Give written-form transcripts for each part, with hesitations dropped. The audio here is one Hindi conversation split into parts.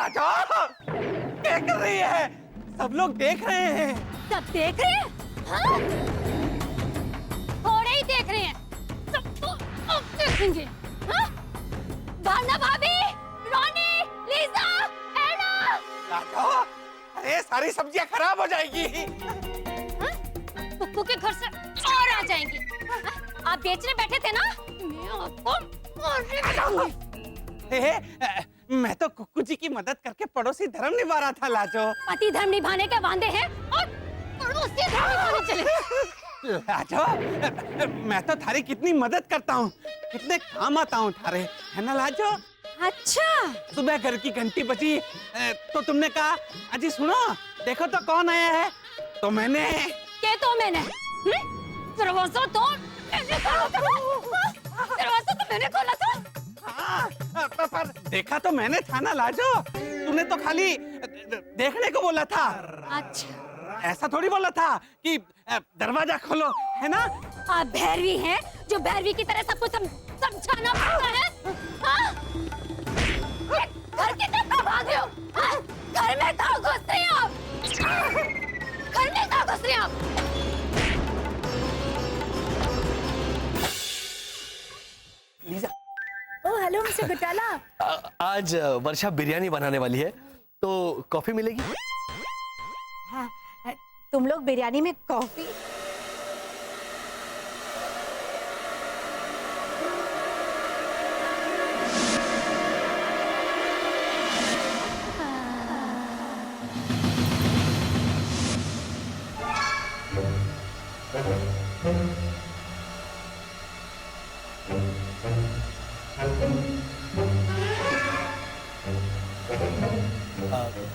लाजो, क्या कर रही है? सब लोग देख रहे हैं। सब देख रहे हैं? हाँ? थोड़े ही देख रहे हैं, सब तो अब देखेंगे। हाँ? भावना भाभी, रोनी, लीजा, एना। लाजो, अरे सारी सब्जियां खराब हो जाएगी। हाँ? पुप्पू के घर से और आ जाएंगी। हाँ? आप बेचने बैठे थे ना? मैं आपको मारने वाली। मैं तो कुक्कू जी की मदद करके पड़ोसी धर्म निभा रहा था लाजो। पति धर्म निभाने के वांदे हैं और पड़ोसी धर्म निभाने चले। लाजो, मैं तो थारी कितनी मदद करता हूँ, कितने काम आता हूँ थारे, है ना लाजो? अच्छा। सुबह घर की घंटी बजी तो तुमने कहा अजी सुनो, देखो तो कौन आया है। तो मैंने दरवाजा तो मैंने खोला था। दरवाजा तो मैंने खोला था। हाँ, पर देखा तो मैंने था ना लाजो, तूने तो खाली देखने को बोला था। अच्छा, ऐसा थोड़ी बोला था कि दरवाजा खोलो, है ना? आप भैरवी हैं जो भैरवी की तरह सब कुछ समझाना पड़ता है। हाँ? घर की तरफ भाग रहे हो? हाँ? घर में कहाँ घुस रही हो आप? घर में कहाँ घुस रही हो आप? Lisa. Oh hello mister Gotala. आज वर्षा बिरयानी बनाने वाली है, तो कॉफी मिलेगी? हाँ, तुम लोग बिरयानी में कॉफी?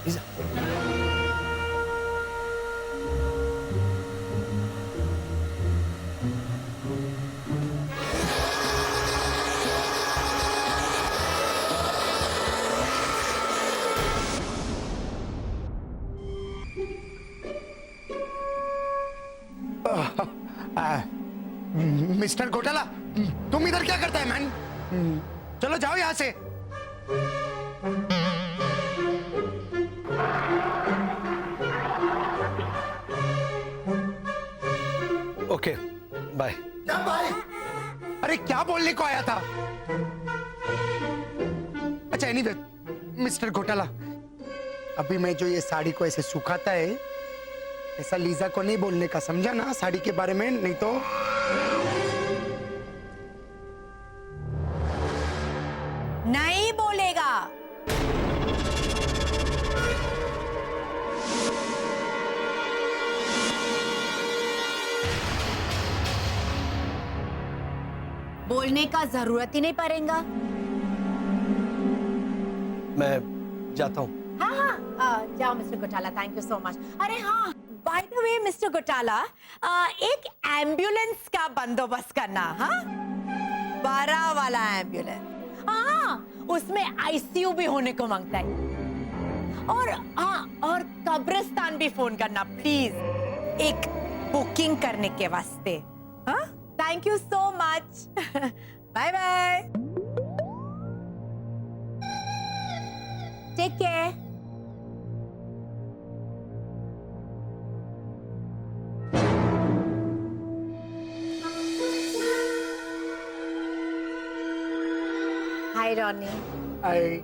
लीजा। मिस्टर घोटाला, तुम इधर क्या करता है मैन? चलो जाओ यहाँ से। Okay bye. क्या बाय? अरे क्या बोलने को आया था? अच्छा एनीवे मिस्टर घोटाला, अभी मैं जो ये साड़ी को ऐसे सुखाता है, ऐसा लीजा को नहीं बोलने का, समझा ना? साड़ी के बारे में नहीं तो नहीं बोलेगा। बोलने का जरूरत ही नहीं पड़ेगा। मैं जाता हूँ। हाँ, जाओ mister Gotala, thank you so much. अरे हाँ, by the way mister Gotala, एक एम्बुलेंस का बंदोबस्त करना। हाँ, 12 वाला एम्बुलेंस। हाँ, उसमें आईसीयू भी होने को मांगता है। और हाँ, और कब्रिस्तान भी फोन करना प्लीज, एक बुकिंग करने के वास्ते। हाँ, thank you so much. Bye bye, take care. Hi Ronnie. I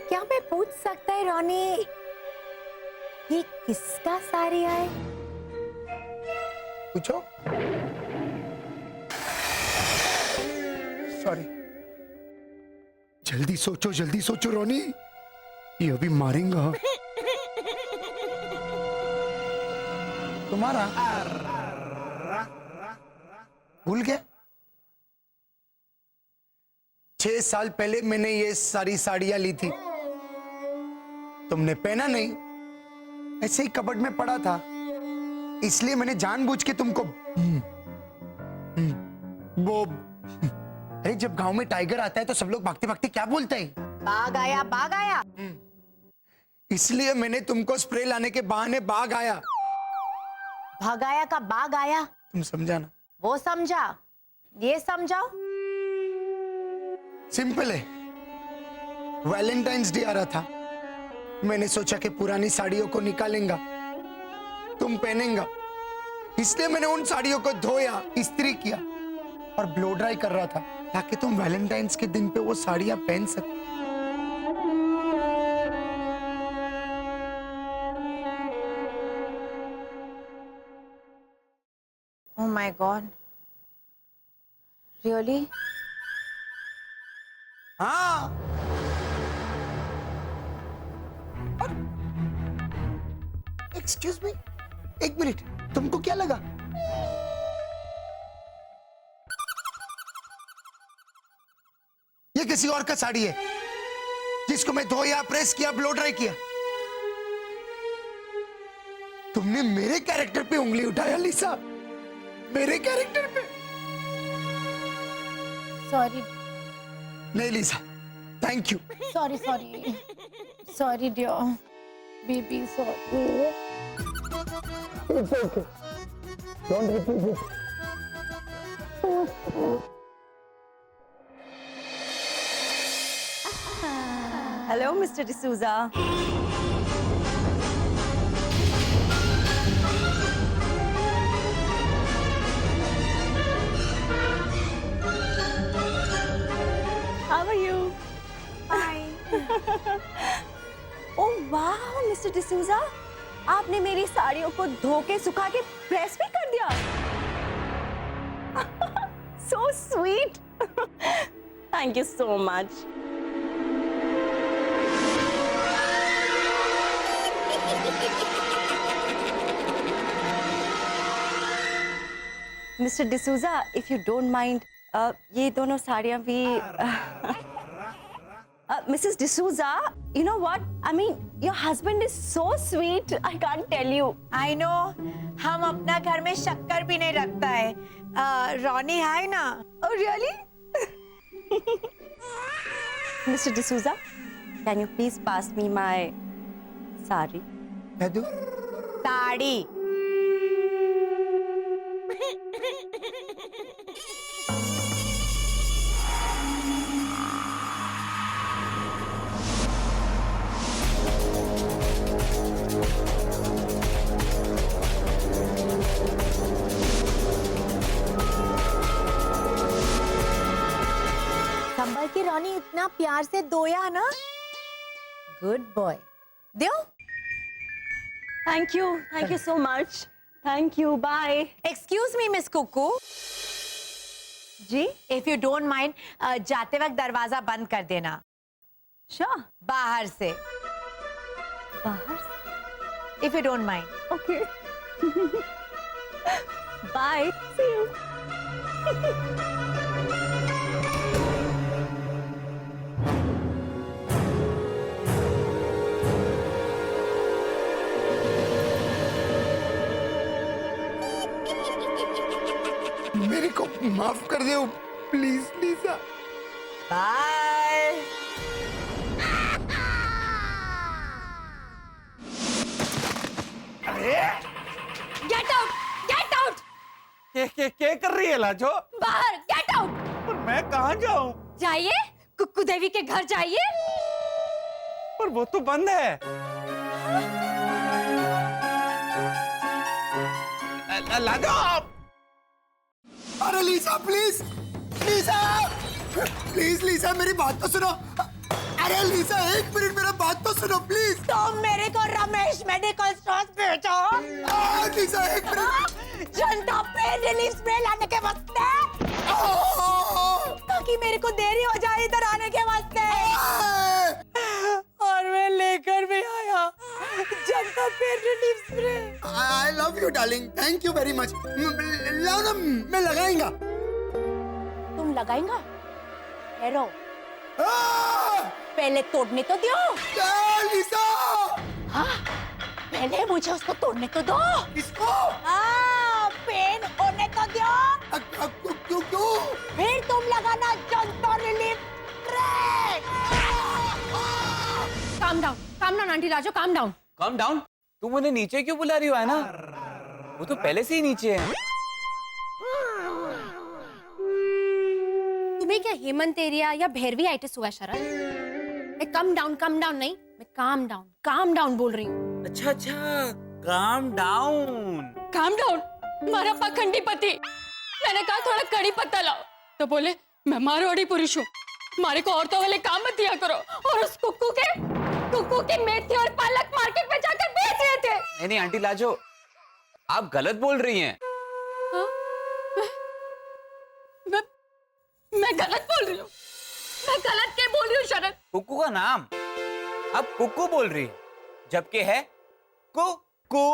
क्या मैं पूछ सकता है रॉनी, ये किसका साड़ी है? पूछो। सॉरी, जल्दी सोचो रोनी, ये अभी मारेगा। तुम्हारा भूल गया? 6 साल पहले मैंने ये सारी साड़ियां ली थी, तुमने पहना नहीं, ऐसे ही कबर्ड में पड़ा था, इसलिए मैंने जानबूझ के तुमको वो अरे जब गांव में टाइगर आता है तो सब लोग भागते भागते क्या बोलते हैं? बाघ आया, बाघ आया। इसलिए मैंने तुमको स्प्रे लाने के बहाने बाघ आया। भगाया का बाघ आया, तुम समझा ना? वो समझा, ये समझाओ। सिंपल है, वैलेंटाइंस डे आ रहा था, मैंने सोचा कि पुरानी साड़ियों को निकालेंगा, तुम पहनेंगा, इसलिए मैंने उन साड़ियों को धोया, इस्त्री किया और ब्लो ड्राई कर रहा था ताकि तुम वैलेंटाइंस के दिन पे वो साड़ियां पहन सको। Oh my God. Really? हाँ, एक्सक्यूज मी, एक मिनट, तुमको क्या लगा? ये किसी और का साड़ी है जिसको मैं धोया, प्रेस किया, ब्लो ड्राई किया। तुमने मेरे कैरेक्टर पे उंगली उठाया लिसा, मेरे कैरेक्टर पे। सॉरी नहीं Lisa, thank you. Sorry sorry sorry dear baby sorry. It's okay. Don't repeat it. Hello, Mr. D'Souza. How are you? Hi. Oh wow, Mr. D'Souza, आपने मेरी साड़ियों को धो के सुखा के प्रेस भी कर दिया। So sweet. Thank you so much. Mr. D'Souza, if you don't mind, ये दोनों साड़ियाँ भी Mrs. D'Souza, you know what? I mean, your husband is so sweet. I can't tell you. I know. हम अपना घर में शक्कर भी नहीं रखता है। रोनी है ना? Oh, really? Mr. D'Souza, can you please pass me my sari? दादू, साड़ी। संभल के रोनी, इतना प्यार से धोया ना? Good boy. दो। Thank you so much. Thank you. Bye. Excuse me, Miss Cuckoo. जी? If you don't mind, जाते वक्त दरवाजा बंद कर देना। Sure. बाहर से। बाहर? If you don't mind. Okay. Bye. See you. मेरे को माफ कर दो please Lisa. Bye. Get out, get out, क्या कर रही है लाजो? बाहर गेट आउट। पर मैं कहाँ जाऊँ? जाइए, कुक्कू देवी के घर जाइए। पर वो तो बंद है। लाजो! अरे लिसा प्लीज, लिसा प्लीज, लिसा मेरी बात तो सुनो। अरे लिसा एक मिनट, मेरा बात तो सुनो प्लीज। तुम मेरे को रमेश मेडिकल स्टोर भेजो। लिसा एक मिनट। जनता पेन रिलीफ स्प्रे लाने के वास्ते, ताकि मेरे को देरी हो जाए इधर आने के वास्ते। और मैं लेकर भी आया जनता pain relief spray. I love you darling, thank you very much. लाओ ना, मैं लगाएगा। तुम लगाएगा? हेरो, पहले तोड़ने तो दो। लिसा, हाँ, पहले मुझे उसको तोड़ने तो दो। किसको? पेन होने तो दो। क्यों? फिर तुम लगाना जनता relief spray. Calm down aunty Lajo, calm down. Calm down? तुम उन्हें नीचे क्यों बुला रही हो, है ना? वो तो पहले से ही नीचे है। तुम्हें क्या हेमंत एरिया या भैरवी आइटिस हुआ है शरद? मैं कम डाउन नहीं, मैं काम डाउन बोल रही हूँ। अच्छा अच्छा, काम डाउन। Calm down? हमारा पखंडी पति। मैंने कहा थोड़ा कड़ी पत्ता लाओ, तो बोले मैं मारवाड़ी पुरुष हूँ, हमारे को औरतों वाले काम मत दिया करो। और उस कुक्कू के मेथी और पालक मार्केट में जाकर बेच रहे थे। नहीं नहीं आंटी लाजो, आप गलत बोल रही हैं। हाँ? मैं गलत बोल रही हूँ? मैं गलत क्या बोल रही हूँ शरद? कुक्कू का नाम आप कुक्कू बोल रही है, जबकि है कुक्कू।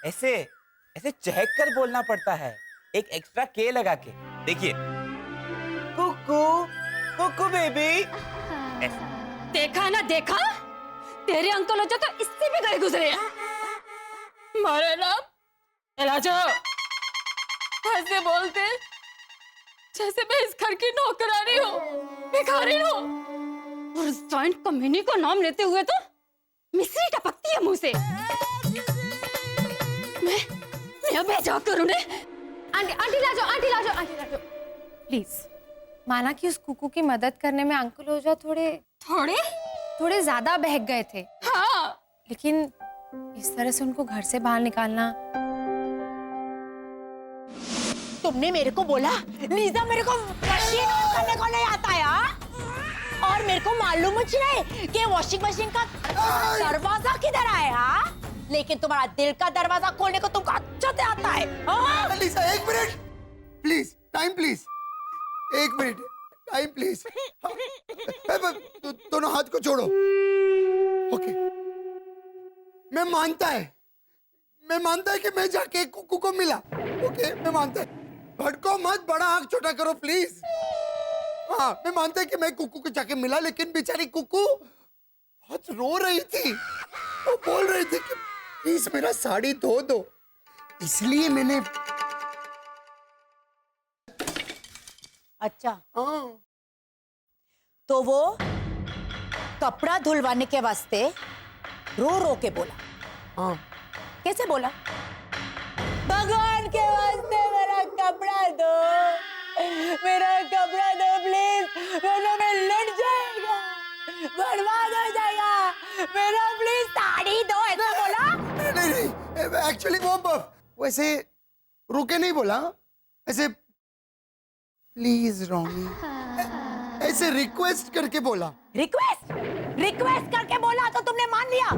ऐसे ऐसे चहक कर बोलना पड़ता है, एक एक्स्ट्रा के लगा के। देखिए, कुक्कू कुक्कू बेबी। ऐसा। देखा ना, देखा? तेरे अंकल हो तो इससे भी गए गुजरे हैं। मारे ना राजा, ऐसे बोलते जैसे मैं इस घर की नौकरानी हूँ, भिखारी हूँ। और उस जॉइंट कम्युनी का नाम लेते हुए तो मिश्री टपकती है मुंह से। मैं अबे जाकर उन्हें आंटी ला जाओ प्लीज। माना कि उस कुकू की मदद करने में अंकल ओझा थोड़े ज्यादा बहक गए थे। हाँ, लेकिन इस तरह से उनको घर से बाहर निकालना। तुमने मेरे को बोला लीजा मेरे को मशीन ऑन करने को नहीं आता है, और मेरे को मालूम ही नहीं कि वॉशिंग मशीन का दरवाजा किधर है। हाँ, लेकिन तुम्हारा दिल का दरवाजा खोलने को तुमको अच्छा से आता है। हाँ? लीजा एक मिनट प्लीज, टाइम प्लीज, एक मिनट टाइम प्लीज। दोनों हाथ को छोड़ो। ओके, मैं मानता है कि मैं जाके कुकू को मिला। ओके, मैं मानता है, भड़को मत, बड़ा आंख छोटा करो प्लीज। हाँ, मैं मानता है कि मैं कुकू को जाके मिला, लेकिन बेचारी कुकू बहुत रो रही थी। वो बोल रही थी कि प्लीज मेरा साड़ी धो दो, इसलिए मैंने। अच्छा, हाँ, तो वो कपड़ा धुलवाने के वास्ते रो रो के बोला। हाँ, कैसे बोला? भगवान के वास्ते मेरा कपड़ा दो प्लीज, वरना मैं लड़ जाएगा, बर्बाद हो जाएगा, मेरा प्लीज साड़ी दो, ऐसा बोला? नहीं, एक्चुअली वो वैसे रुके नहीं बोला, ऐसे प्लीज रोनी, ऐसे रिक्वेस्ट करके बोला। रिक्वेस्ट करके बोला तो तुमने मान लिया?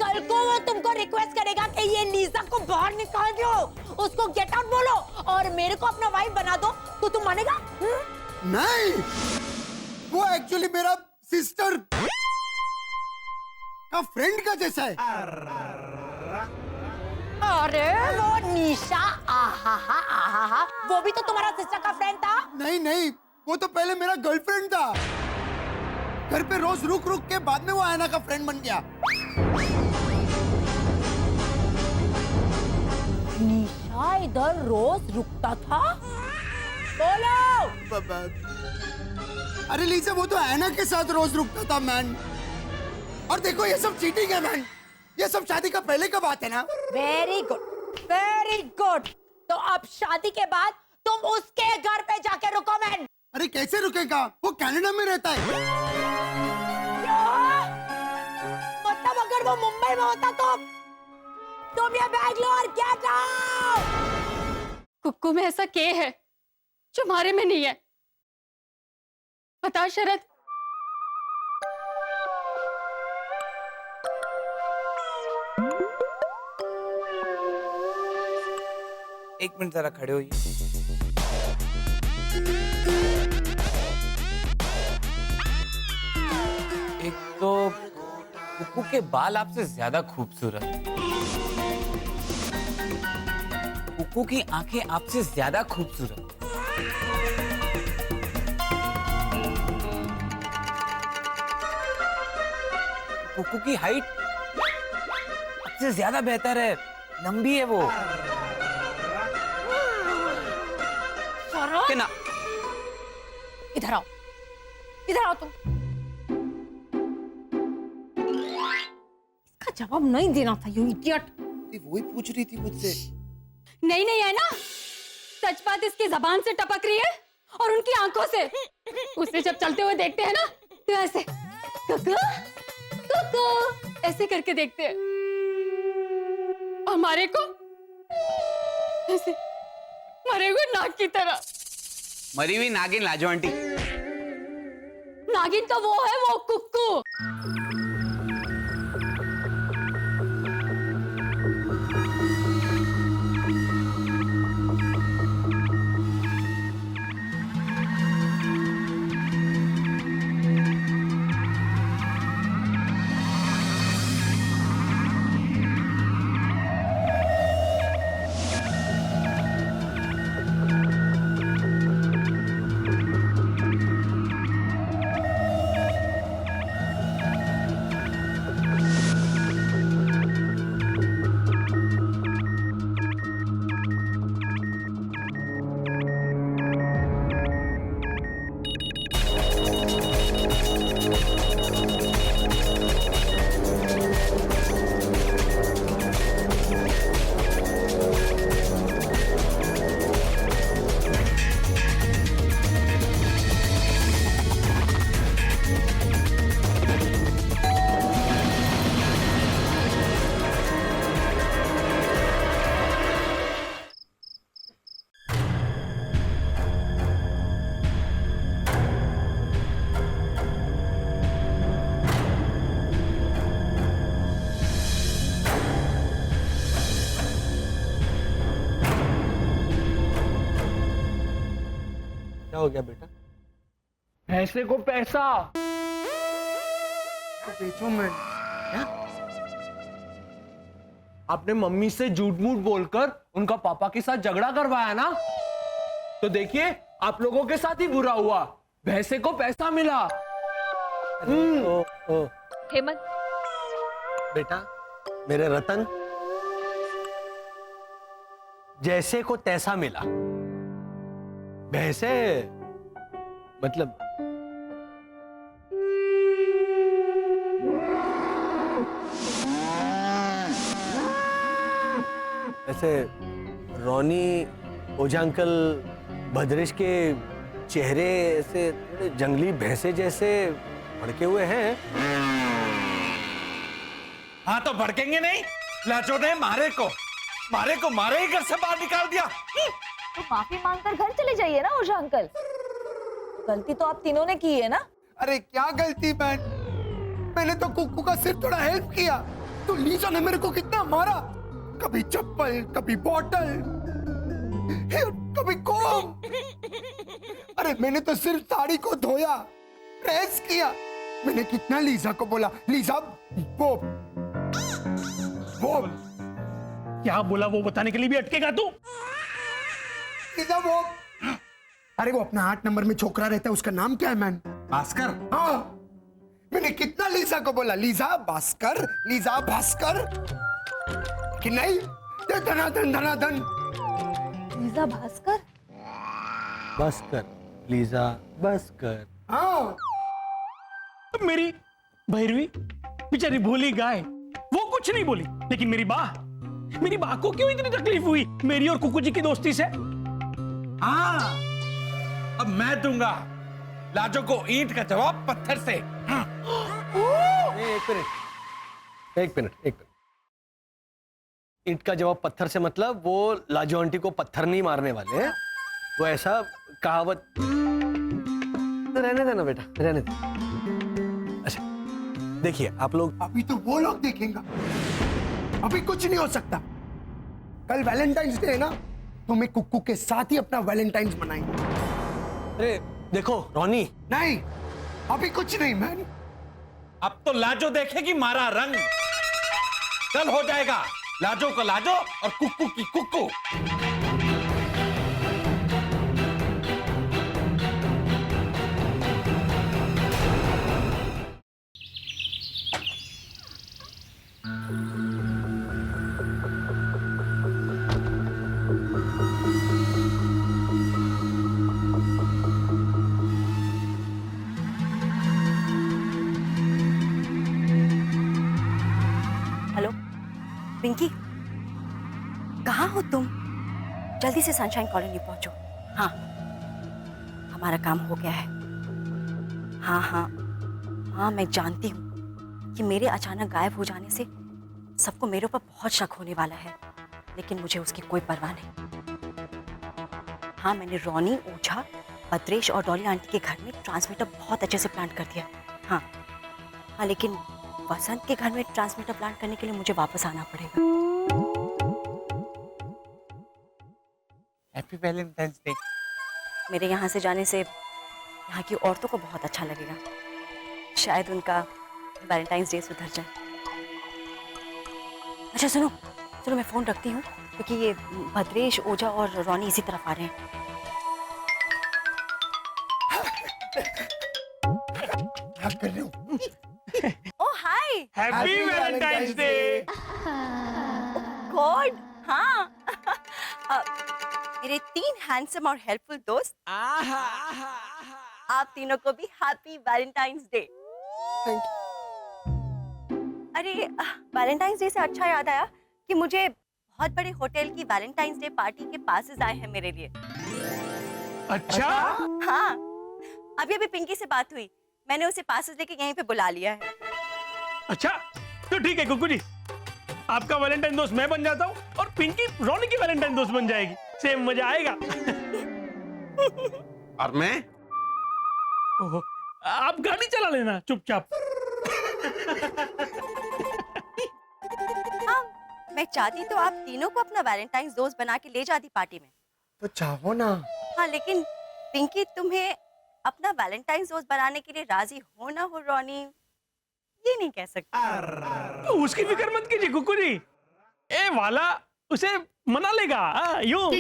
कल को वो तुमको रिक्वेस्ट करेगा कि ये लीजा को बाहर निकाल दो, उसको गेट आउट बोलो और मेरे को अपना वाइफ बना दो, तो तुम मानेगा? नहीं, वो एक्चुअली मेरा सिस्टर का फ्रेंड का जैसा है। अरे वो निशा, आहा, वो भी तो तुम्हारा सिस्टर का फ्रेंड था। नहीं, वो तो पहले मेरा गर्लफ्रेंड था। घर पे रोज रुक के बाद में वो आयना का फ्रेंड बन गया। निशा इधर रोज रुकता था? बोलो। अरे लीजा, वो तो आयना के साथ रोज रुकता था मैन। और देखो, ये सब चीटिंग है मैन, ये सब शादी का पहले का बात है ना। Very good. तो अब शादी के बाद तुम उसके घर पे जाके रुको मैन। अरे कैसे रुकेगा, वो कनाडा में रहता है। मतलब अगर वो मुंबई में होता तो तुम ये बैग लो और गेट आउट। कुक्कू में ऐसा क्या है जो हमारे में नहीं है? बता शरद। एक मिनट जरा खड़े होइए। एक तो कुक्कू के बाल आपसे ज्यादा खूबसूरत, कुक्कू की आंखें आपसे ज्यादा खूबसूरत, कुक्कू की हाइट आपसे ज्यादा बेहतर है, लंबी है वो। ना इधर आओ तुम। इसका जवाब नहीं देना था, यू इडियट। वही पूछ रही थी मुझसे। नहीं है ना, सच बात इसकी जबान से टपक रही है और उनकी आंखों से। उसे जब चलते हुए देखते हैं ना तो ऐसे कुकू कुकू ऐसे करके देखते हैं। हमारे को ऐसे मरे हुए नाग की तरह। मरी हुई नागिन लाजो आंटी। नागिन तो वो है, वो कुक्कू। क्या हो गया बेटा? पैसे को पैसा। तो बेचो मैं। आपने मम्मी से झूठ मूठ बोलकर उनका पापा के साथ झगड़ा करवाया ना, तो देखिए आप लोगों के साथ ही बुरा हुआ। भैंसे को पैसा मिला। हेमंत, बेटा मेरे रतन, जैसे को तैसा मिला। भैंसे मतलब ऐसे रोनी ओझा अंकल भद्रेश के चेहरे ऐसे थोड़े जंगली भैंसे जैसे भड़के हुए हैं। हाँ तो भड़केंगे नहीं? लाजो ने मारे ही घर से बाहर निकाल दिया। तो माफी मांगकर घर चले जाइए ना ओझा अंकल। गलती तो आप तीनों ने की है ना। अरे क्या गलती बहन, मैंने तो कुक्कू का सिर्फ थोड़ा हेल्प किया, तो लीजा ने मेरे को कितना मारा। कभी चप्पल, कभी बॉटल, कभी कोम। अरे मैंने तो सिर्फ साड़ी को धोया, प्रेस किया। मैंने कितना लीजा को बोला, लीजा वो क्या बोला वो बताने के लिए भी अटकेगा तू? लीजा वो, अरे वो अपना 8 नंबर में छोकरा रहता है, उसका नाम क्या है मैन? भास्कर। हाँ, मैंने कितना लीजा को बोला, लीजा भास्कर, लीजा भास्कर, कि नहीं धनाधन धनाधन। लीजा भास्कर? बस कर लीजा, बस कर। हाँ मेरी भैरवी बेचारी भोली गाय, वो कुछ नहीं बोली, लेकिन मेरी माँ को क्यों इतनी तकलीफ हुई मेरी और कुकू जी की दोस्ती से? हाँ, अब मैं दूंगा लाजो को ईंट का जवाब पत्थर से। एक मिनट। ईंट का जवाब पत्थर से मतलब वो लाजो आंटी को पत्थर नहीं मारने वाले हैं। वो ऐसा कहावत रहने देना बेटा, रहने दे। अच्छा देखिए आप लोग, अभी तो वो लोग देखेंगे, अभी कुछ नहीं हो सकता। कल वैलेंटाइंस डे है ना, तो मैं कुक्कू के साथ ही अपना वैलेंटाइंस मनाएंगे। अरे देखो रोनी, नहीं अभी कुछ नहीं मैन। अब तो लाजो देखेगी मारा रंग। कल हो जाएगा लाजो को लाजो और कुक्कू की कुक्कू। हेलो पिंकी, कहाँ हो तुम? जल्दी से सनशाइन कॉलोनी पहुंचो। हाँ, हमारा काम हो गया है। हाँ, हाँ, मैं जानती हूँ कि मेरे अचानक गायब हो जाने से सबको मेरे ऊपर बहुत शक होने वाला है, लेकिन मुझे उसकी कोई परवाह नहीं। हाँ, मैंने रॉनी, ओझा, भद्रेश और डॉली आंटी के घर में ट्रांसमीटर बहुत अच्छे से प्लांट कर दिया। हाँ, लेकिन वसंत के घर में ट्रांसमीटर प्लांट करने के लिए मुझे वापस आना पड़ेगा। Happy Valentine's day. मेरे यहाँ से जाने से यहाँ की औरतों को बहुत अच्छा लगेगा। शायद उनका वैलेंटाइंस डे सुधर जाए। अच्छा सुनो, मैं फोन रखती हूँ क्योंकि ये भद्रेश, ओझा और रॉनी इसी तरफ आ रहे हैं। क्या कर रहे हो? ओह हाय, हैप्पी वैलेंटाइंस डे। गॉड, हाँ। मेरे 3 हैंडसम और हेल्पफुल दोस्त, आप तीनों को भी हैप्पी वैलेंटाइंस डे। अरे वैलेंटाइंस डे से अच्छा याद आया कि मुझे बहुत बड़े होटल की वैलेंटाइंस डे पार्टी के पासेस आए हैं मेरे लिए। अच्छा, हाँ, अभी पिंकी से बात हुई, मैंने उसे पासेस लेके यहीं पे बुला लिया है। अच्छा तो ठीक है कुकू जी, आपका वैलेंटाइन दोस्त मैं बन जाता हूँ और पिंकी रॉनी की वैलेंटाइन दोस्त बन जाएगी। सेम मजा आएगा। और मैं? ओहो, आप गाड़ी चला लेना चुपचाप। हाँ, मैं चाहती तो आप तीनों को अपना वैलेंटाइन दोस्त बना के ले जाती पार्टी में। तो चाहो ना। हाँ, लेकिन पिंकी तुम्हें अपना वैलेंटाइन दोस्त बनाने के लिए राजी हो ना हो रॉनी, ये नहीं कह सकती। तो उसकी फिक्र मत कीजिए कुकू जी, ए वाला उसे मना लेगा। यूं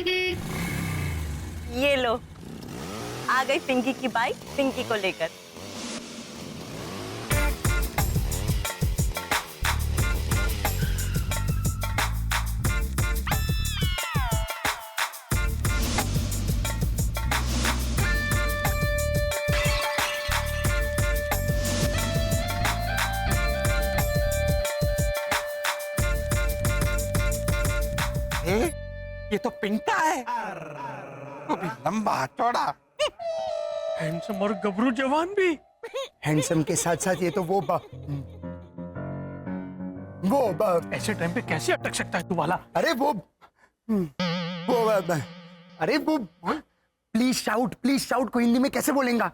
ये लो, आ गई पिंकी की बाइक पिंकी को लेकर। ये तो पिंटा है, वो भी लंबा चौड़ा। हैंडसम और गबरू जवान भी। हैंडसम के साथ साथ ये तो ऐसे टाइम पे कैसे अटक सकता है तू वाला? अरे वो अरे वो प्लीज शाउट को हिंदी में कैसे बोलेंगा?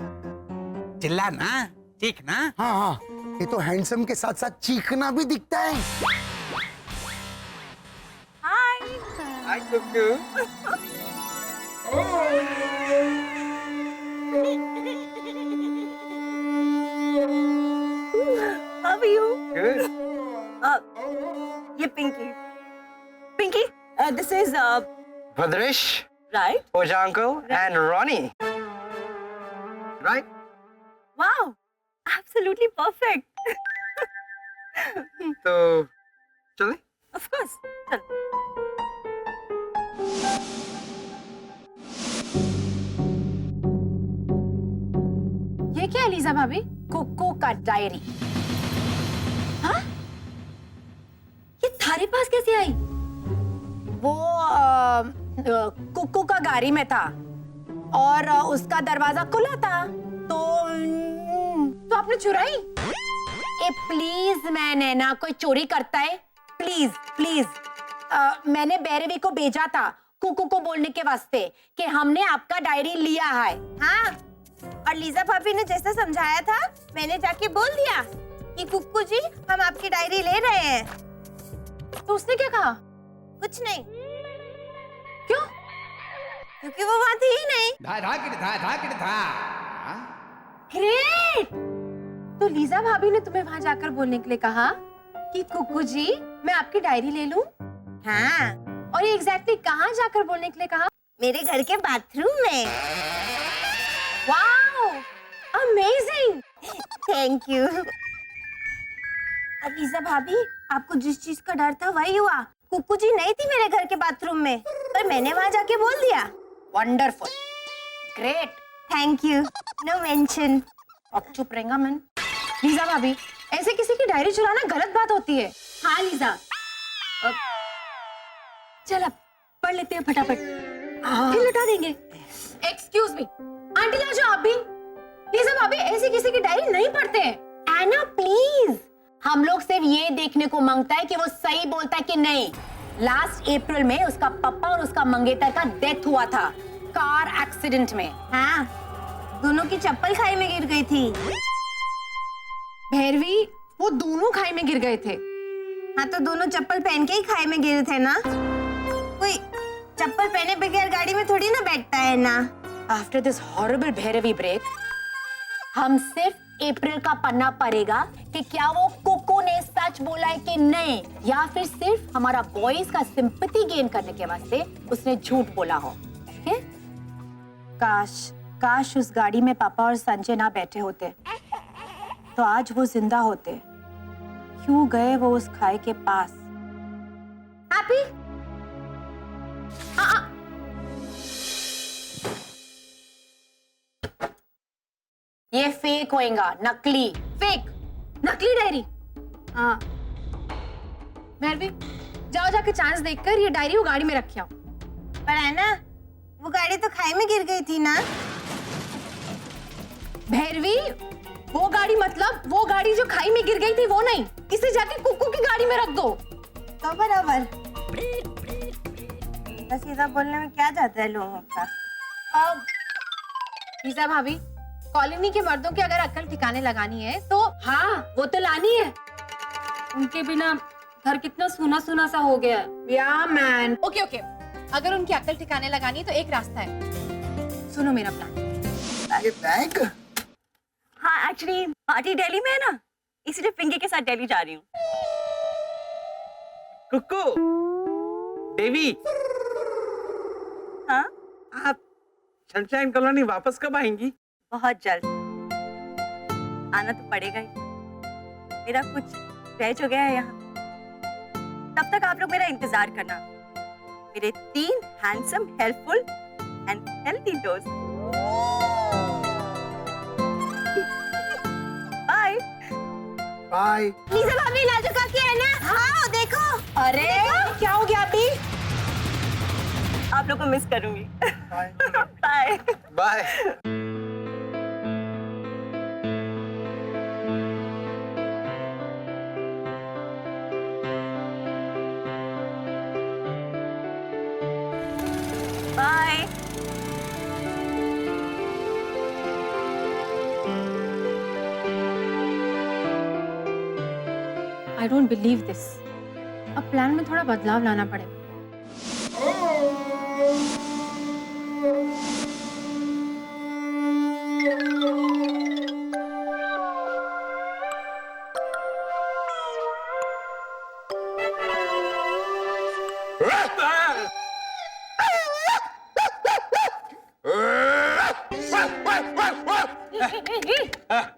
चिल्ला ना, चीखना। हाँ, ये तो हैंडसम के साथ साथ चीखना भी दिखता है। हाय Kuku. How are you? Good. ये Pinky, this is Bhadresh, right? Oja uncle, and Ronnie. Right? Wow, absolutely perfect. तो चले? Of course. चल। ये क्या है लीजा भाभी? कुकू का डायरी। हाँ? ये थारे पास कैसे आई? वो कुकू का गाड़ी में था और उसका दरवाजा खुला था, तो आपने चुराई? ए प्लीज, मैंने ना कोई चोरी करता है, प्लीज प्लीज। मैंने बैरवी को भेजा था कुकू को बोलने के वास्ते कि हमने आपका डायरी लिया है। हाँ, और लीजा भाभी ने जैसा समझाया था मैंने जाके बोल दिया कि कुक्कू जी हम आपकी डायरी ले रहे हैं। तो उसने क्या कहा? कुछ नहीं। क्यों? क्योंकि वो वहां थी ही नहीं। ग्रेट! तो लीजा भाभी ने तुम्हें वहां जाकर बोलने के लिए कहा कि कुकू जी मैं आपकी डायरी ले लूं? हाँ, और ये एग्जैक्टली कहाँ जाकर बोलने के लिए कहा? मेरे घर के बाथरूम में। Wow, amazing! Thank you. Lisa भाभी, आपको जिस चीज का डर था वही हुआ। कुक्कू जी नहीं थी मेरे घर के बाथरूम में, पर मैंने वहां जाके बोल दिया। Wonderful, great, thank you, no mention. अब चुप रहेगा मन। लीजा भाभी, ऐसे किसी की डायरी चुराना गलत बात होती है। हाँ लीजा, चल अब पढ़ लेते हैं फटाफट, फिर लौटा देंगे। एक्सक्यूज मी, आंटी आ जाओ आप भी। लीजा भाभी ऐसे किसी की डायरी नहीं पढ़ते हैं। हैना प्लीज, हम लोग सिर्फ ये देखने को मांगता है कि वो सही बोलता है कि नहीं। लास्ट अप्रैल में उसका पापा और उसका मंगेतर का डेथ हुआ था कार एक्सीडेंट में। हाँ, दोनों की चप्पल खाई में गिर गई थी। भैरवी, वो दोनों खाई में गिर गए थे। हाँ, तो दोनों चप्पल पहन के ही खाई में गिरे थे ना। कोई चप्पल पहने बगैर गाड़ी में थोड़ी ना बैठता है ना। After this horrible Bhairavi break, हम सिर्फ अप्रैल का पन्ना पड़ेगा कि क्या वो कुकू ने सच बोला है कि नहीं, या फिर सिर्फ हमारा बॉयज का सिंपैथी गेन करने के वास्ते उसने झूठ बोला हो। ठीक है? काश उस गाड़ी में पापा और संजय ना बैठे होते तो आज वो जिंदा होते। क्यों गए वो उस खाई के पास? हैप्पी, ये फेक होएगा, नकली। नकली डायरी। हाँ भैरवी, जाओ जाके चांस देखकर ये डायरी वो गाड़ी में रखे आओ। पर है ना, वो गाड़ी तो खाई में गिर गई थी ना। भैरवी, वो गाड़ी मतलब वो गाड़ी जो खाई में गिर गई थी वो नहीं, इसे जाके कुकू की गाड़ी में रख दो। तो बराबर। बस सीधा बोलने में क्या जाता है लोगों का। अब लीजा भाभी, कॉलोनी के मर्दों की अगर अक्ल ठिकाने लगानी है तो हाँ, वो तो लानी है। उनके बिना घर कितना सूना सूना सा हो गया है। या मैन। ओके, अगर उनकी अक्ल ठिकाने लगानी तो एक रास्ता है। सुनो मेरा प्लान। ये बैग? हाँ, एक्चुअली पार्टी दिल्ली में है ना, इसलिए पिंकी के साथ दिल्ली जा रही हूँ। कुक्कू, देवी, हाँ, आप सनशाइन कॉलोनी वापस कब आएंगी? बहुत जल्द आना तो पड़ेगा ही। मेरा कुछ रह जो गया है यहाँ। तब तक आप लोग मेरा इंतजार करना। मेरे 3 हैंडसम, हेल्पफुल एंड हेल्थी दोस्त। Bye bye. लीजा भाभी लाजो का क्या है ना। हाँ देखो। अरे क्या हो गया अभी? आप लोग को मिस करूंगी। Bye. Bye bye. Bye. I don't believe this. अब प्लान में थोड़ा बदलाव लाना पड़ेगा।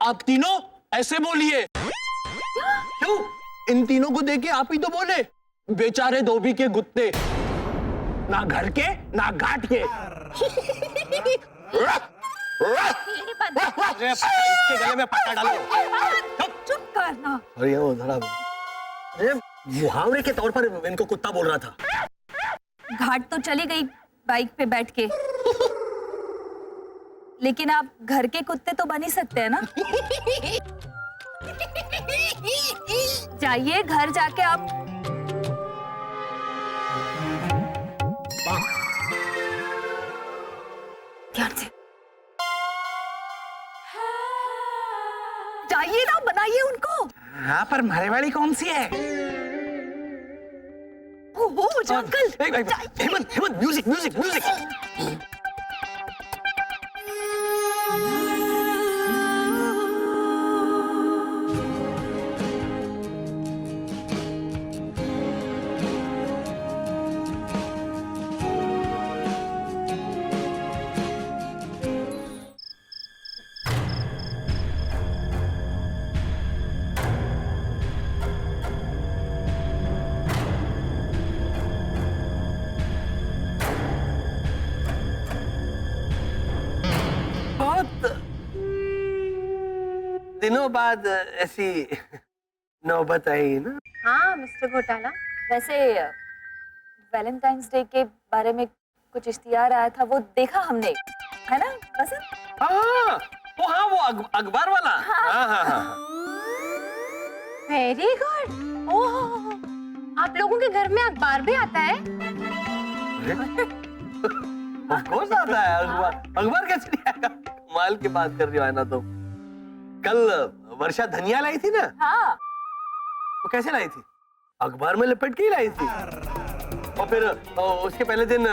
आप तीनों ऐसे बोलिए। क्यों? इन तीनों को देके आप ही तो बोले, बेचारे धोबी के गुत्ते, ना घर के ना घाट के। इसके गले में पट्टा डालो। चुप करना। अरे वो थोड़ा, अरे मुहावरे के तौर पर इनको कुत्ता बोल रहा था। घाट तो चली गई बाइक पे बैठ के, लेकिन आप घर के कुत्ते तो बन ही सकते हैं ना। जाइए घर जाके आप ध्यान से जाइए ना, बनाइए उनको। हाँ, पर मारे वाली कौन सी है? वो uncle. Hemant, music music music. दिनों बाद ऐसी नौबत आई ना। हाँ मिस्टर घोटाला, वैसे वैलेंटाइंस डे के बारे में कुछ इश्तिहार आया था, वो देखा हमने, है ना वसंत? हाँ, वो अखबार वाला। हाँ हाँ हाँ। Very good. ओह, आप लोगों के घर में अखबार भी आता है? ऑफ कोर्स आता है अखबार। अखबार कैसे नहीं आएगा? कमाल की बात कर रही हो ना तुम। कल वर्षा धनिया लाई थी ना? हाँ। वो कैसे लाई थी? अखबार में लपेट के ही लाई थी। और फिर उसके पहले दिन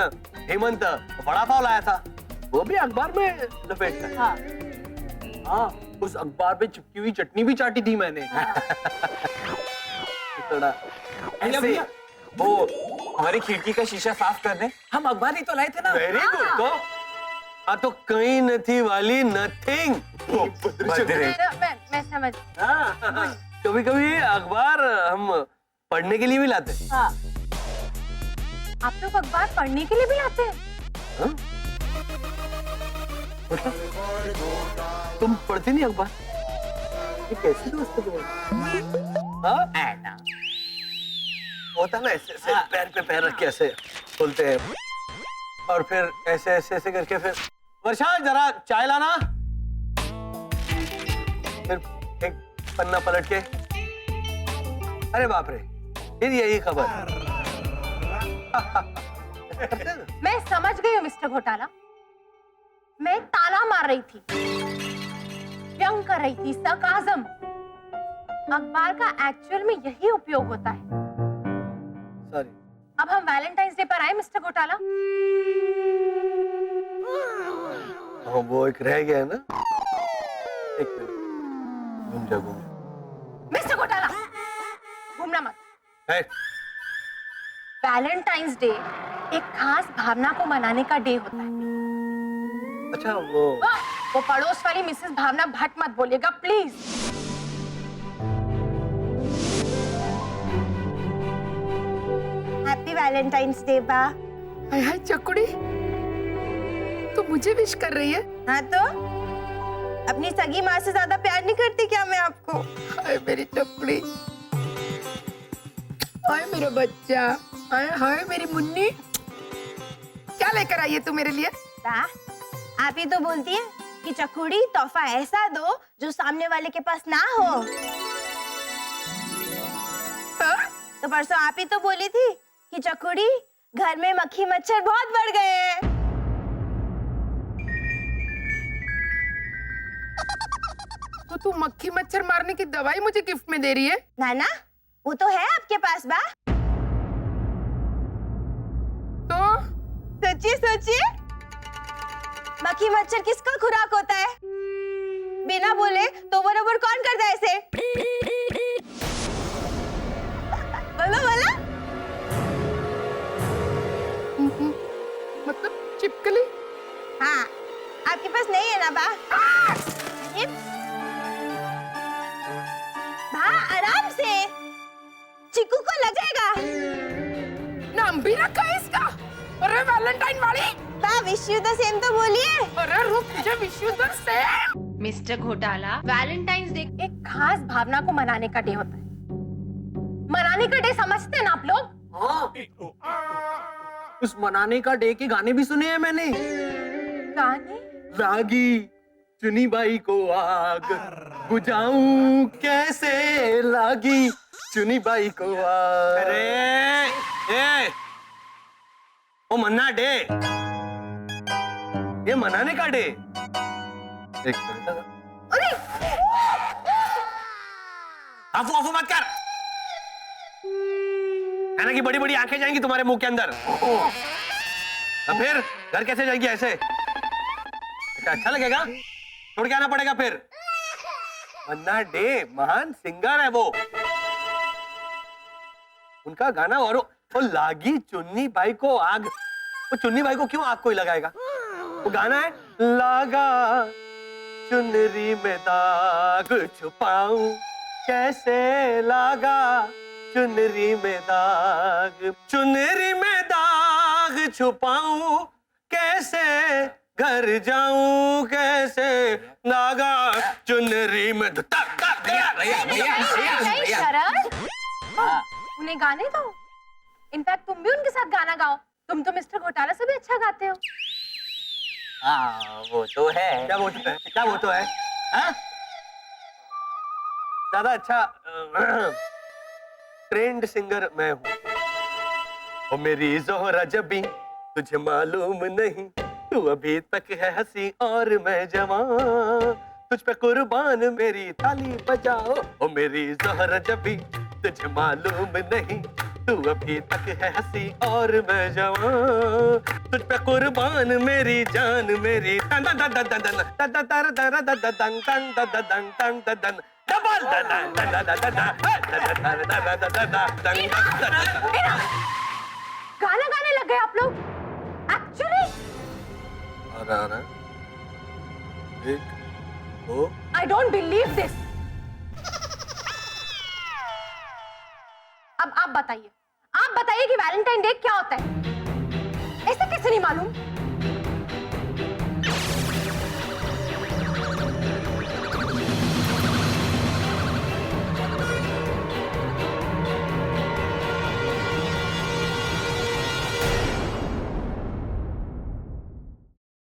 हेमंत बड़ा पाव लाया था, वो भी अखबार में लपेट कर। हाँ। हाँ, उस अखबार पे चिपकी हुई चटनी भी चाटी थी मैंने। थोड़ा ऐसे वो हमारी खिड़की का शीशा साफ कर दे, हम अखबार ही तो लाए थे ना। Very good. तो तो कहीं नथी वाली नथिंग। मैं समझ। कभी कभी अखबार हम पढ़ने के लिए भी लाते हैं। हाँ। आप लोग अखबार पढ़ने के लिए भी लाते हैं? हाँ? तुम पढ़ती नहीं अखबार? ये कैसी दोस्त है तुम्हारी? हाँ? होता ना ऐसे ऐसे पैर पे पैर रख के ऐसे बोलते हैं और फिर ऐसे ऐसे ऐसे करके फिर वर्षा जरा चाय लाना, फिर एक पन्ना पलट के अरे बाप रे फिर यही खबर। मैं समझ गई हूँ मिस्टर घोटाला। मैं ताना मार रही थी, व्यंग कर रही थी, सरकाज़म। अखबार का एक्चुअल में यही उपयोग होता है। सॉरी। अब हम वैलेंटाइंस डे पर आए मिस्टर घोटाला। हाँ वो एक रह गया है ना, एक मिनट घूम जा घूम जा। मिस्टर घोटाला घूमना मत। है? वैलेंटाइंस डे एक खास भावना को मनाने का डे होता है। अच्छा वो पड़ोस वाली मिसेस भावना भट्ट मत बोलिएगा प्लीज। हैप्पी वैलेंटाइंस डे बा। हाय हाय चकुड़ी, तो मुझे विश कर रही है? हाँ तो अपनी सगी माँ से ज्यादा प्यार नहीं करती क्या मैं आपको? हाय मेरी चकुड़ी, हाय मेरा बच्चा, हाय हाय मेरी मुन्नी। क्या लेकर आई है तू मेरे लिए? बा, आप ही तो बोलती है कि चकुड़ी तोहफा ऐसा दो जो सामने वाले के पास ना हो। हाँ? तो परसों आप ही तो बोली थी कि चकुड़ी घर में मक्खी मच्छर बहुत बढ़ गए हैं। तो तू मक्खी मच्छर मारने की दवाई मुझे गिफ्ट में दे रही है? नाना वो तो है आपके पास बा। तो सोचिए सोचिए, मक्खी मच्छर किसका खुराक होता है? बिना बोले तो बरोबर कौन करता है ऐसे? बोलो बोलो। मतलब चिपकली? हाँ, आपके पास नहीं है ना बा? बा आराम से, चिकू को लगेगा। नाम भी रखा है इसका? अरे वैलेंटाइन वाली। बा विश यू द सेम तो बोलिए। अरे रुक, मुझे wish you the same. Mister घोटाला, वैलेंटाइंस डे एक खास भावना को मनाने का डे होता है। मनाने का डे समझते हैं ना आप लोग? हाँ, उस मनाने का डे के गाने भी सुने हैं मैंने। गाने? लागी चुनी बाई को आग, बुझाऊं कैसे लागी चुनी बाई को आग। अरे वो मन्ना डे, ये मनाने का डे। एक मिनट, अरे आफू आफू मत कर, है ना कि बड़ी बड़ी आंखें जाएंगी तुम्हारे मुंह के अंदर। अब फिर घर कैसे जाएगी ऐसे? अच्छा लगेगा? छोड़ के आना पड़ेगा फिर। मन्ना डे महान सिंगर है वो, उनका गाना। और वो लागी चुन्नी बाई को आग, वो चुन्नी बाई को क्यों आग कोई लगाएगा? वो गाना है लागा चुनरी में दाग छुपाऊं कैसे, लागा चुनरी में दाग, चुनरी में दाग छुपाऊं कैसे, घर जाऊं कैसे, लागा चुनरी में शरण, उन्हें गाने दो। इनफैक्ट तुम भी उनके साथ गाना गाओ। तुम तो मिस्टर घोटाला से भी अच्छा गाते हो। हाँ वो तो है। क्या वो तो है? हाँ? ज्यादा अच्छा ट्रेंड सिंगर मैं हूँ। ओ मेरी जोहरा जबी तुझे मालूम नहीं, तू अभी तक है हंसी और मैं जवान, तुझ पे कुर्बान मेरी ताली बजाओ। ओ मेरी जोहरा जबी तुझे मालूम नहीं, तू अभी तक है हंसी और मैं जवान, तुझ पे कुर्बान मेरी जान मेरी दन दन दन दन दन दन दन दन दन दन दन दन दन दन दन डबल दन दन दन दन दन। गाना गाने लग गए आप लोग एक्चुअली। आ रहा एक दो। आई डोंट बिलीव दिस। अब आप बताइए कि वैलेंटाइन डे क्या होता है? ऐसे कैसे नहीं मालूम?